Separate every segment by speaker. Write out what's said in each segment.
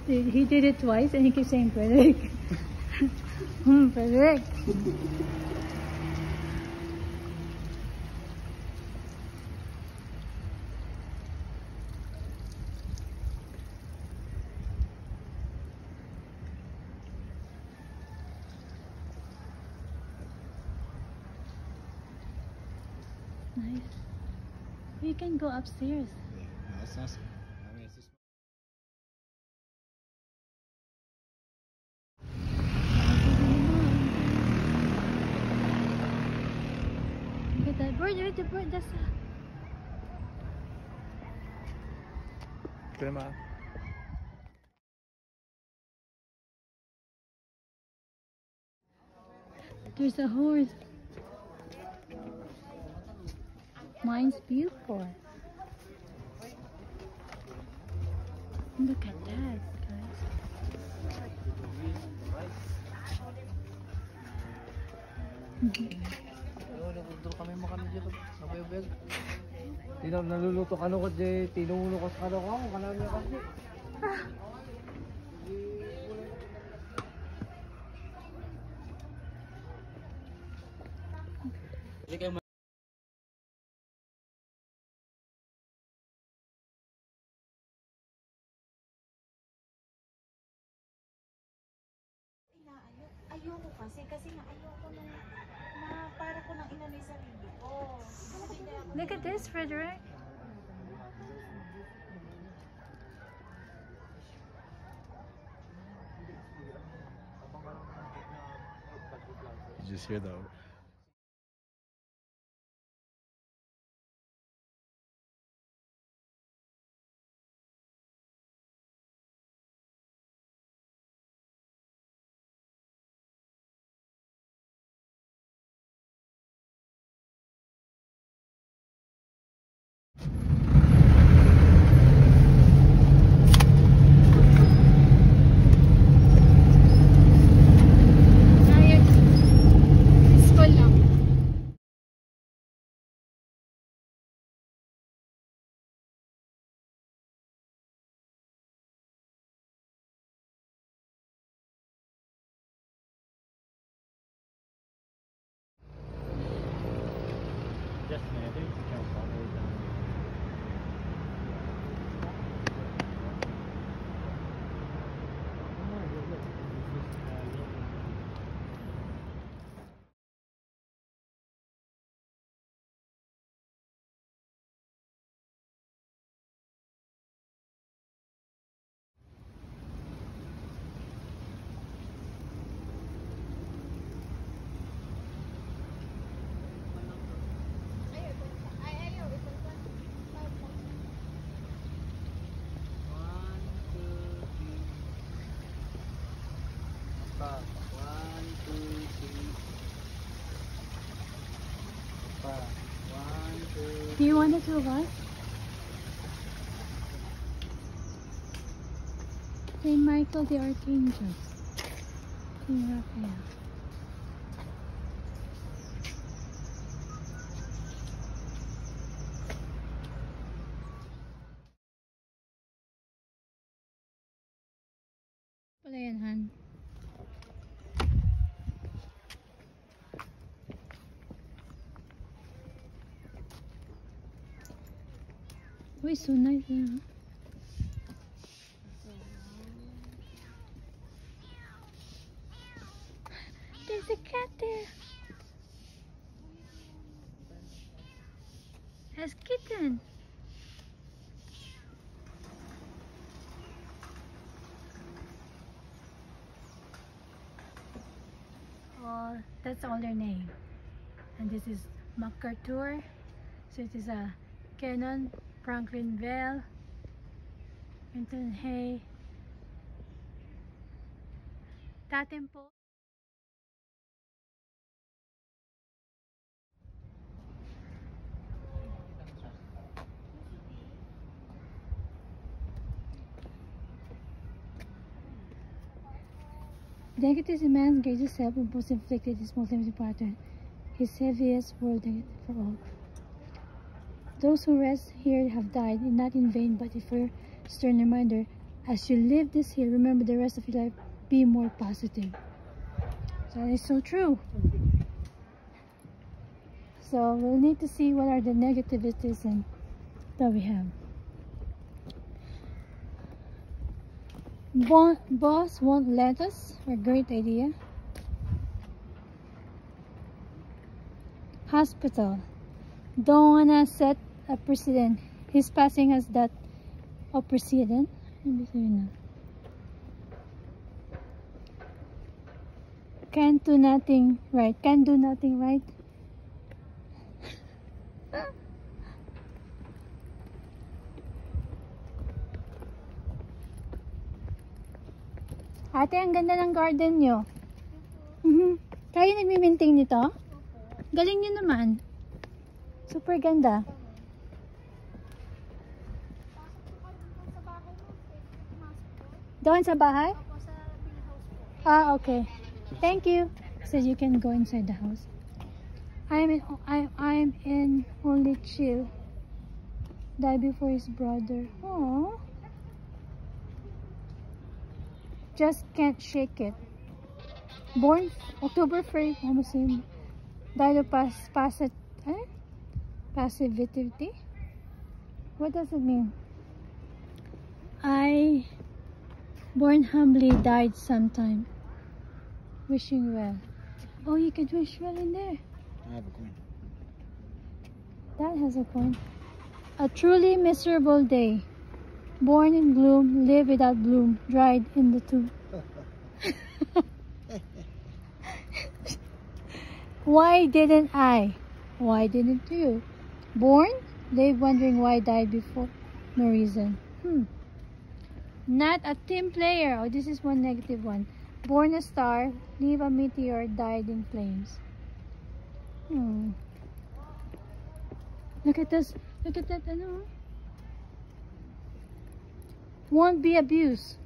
Speaker 1: He did it twice and he keeps saying Frederick. Frederick. Nice. You can go upstairs.
Speaker 2: Yeah, no, it's not. I mean, it's just.
Speaker 1: Look at that bird, look at the bird, that's there's a horse. Mine's beautiful. Look at that, guys.
Speaker 2: Kami makan dito. Nabuyog. Tinaw naluluto ka no kasi tinulo ko sa ako kanami kasi.
Speaker 3: Ayoko kasi nga ayoko nung para ko nang inanoy sa sarili ko.
Speaker 1: Look at this, Frederick.
Speaker 2: You just hear the
Speaker 1: Do you want to do what? Saint Michael the Archangel. Saint Raphael. Pala yan, Han. Oh, it's so nice. There's a cat there. Has kitten. Oh, that's all their name. And this is MacArthur. So it is a Cannon, Franklin Bell, Winton Hay, Tatempo. Negative is a man's greatest self and most inflicted his most limited pattern, his heaviest world negative for all. Those who rest here have died, and not in vain, but for a stern reminder, as you live this here, remember the rest of your life, be more positive. So that is so true. So we'll need to see what are the negativities and that we have. Boss won't let us. A great idea. Hospital. Don't wanna set a precedent. His passing has that of precedent. Can't do nothing right. Can't do nothing right. Ate, ang ganda ng garden nyo. Kayo nagmi-maintain nito? Galing nyo naman. Super ganda. Doon sa bahay? Ah, okay. Thank you. So you can go inside the house. I'm in only chill. Died before his brother. Aww. Just can't shake it. Born October 1st, almost same. Died of passivity. What does it mean? I born humbly, died sometime. Wishing well. Oh, you could wish well in there.
Speaker 2: I have a coin.
Speaker 1: That has a coin. A truly miserable day. Born in gloom, live without bloom, dried in the tomb. Why didn't I? Why didn't you? Born, live wondering why, died before, no reason. Not a team player. Oh, this is one negative one. Born a star, leave a meteor, died in flames. Look at this. Look at that. Ano? Won't be abused.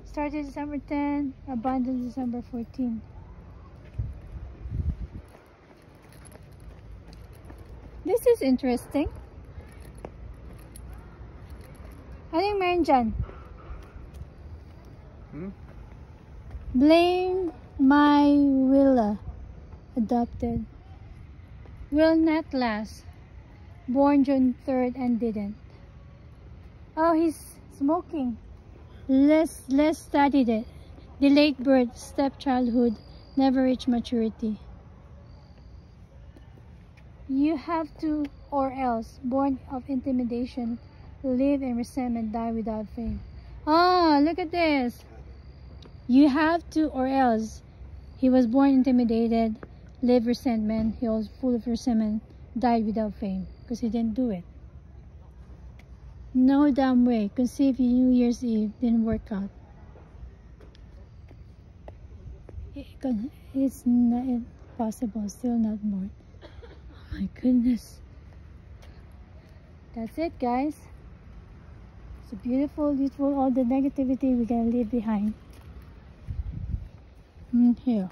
Speaker 1: Started December 10, abandoned December 14. This is interesting. Ano yung meron dyan? Blame my Willa. Adopted. Will not last. Born June 3rd and didn't. Oh, he's smoking. Less studied it. Delayed birth, stepchildhood, never reached maturity. You have to or else. Born of intimidation, live in resentment, die without fame. Oh, look at this. You have to or else. He was born intimidated, lived resentment. He was full of resentment, died without fame because he didn't do it. No damn way. Conceived New Year's Eve, didn't work out. It's not possible. Still not born. Oh my goodness. That's it, guys. It's a beautiful, beautiful. All the negativity we're gonna leave behind. Here.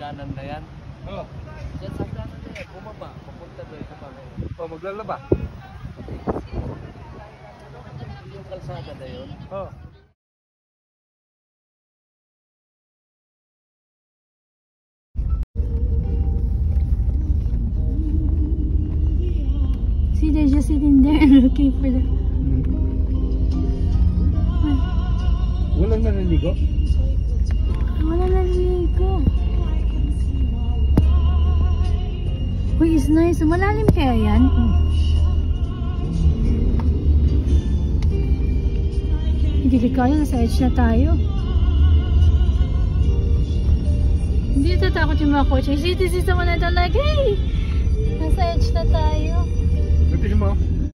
Speaker 2: hagdanan na yan.
Speaker 4: Oo.
Speaker 2: Diyan sa hagdanan na yan, bumaba, papunta doon sa pangay.
Speaker 4: Oh, maglalaba.
Speaker 2: Yung kalsada na yun.
Speaker 4: Oo.
Speaker 1: See, they're just sitting there and looking for the...
Speaker 4: Walang naliligo?
Speaker 1: Wala naliligo. Uy, it's nice. Malalim kaya yan? Hindi kaya, nasa edge na tayo. Hindi natatakot yung mga kotse. See, this is the one I don't like. Hey! Nasa edge na tayo.
Speaker 4: Tingnan mo.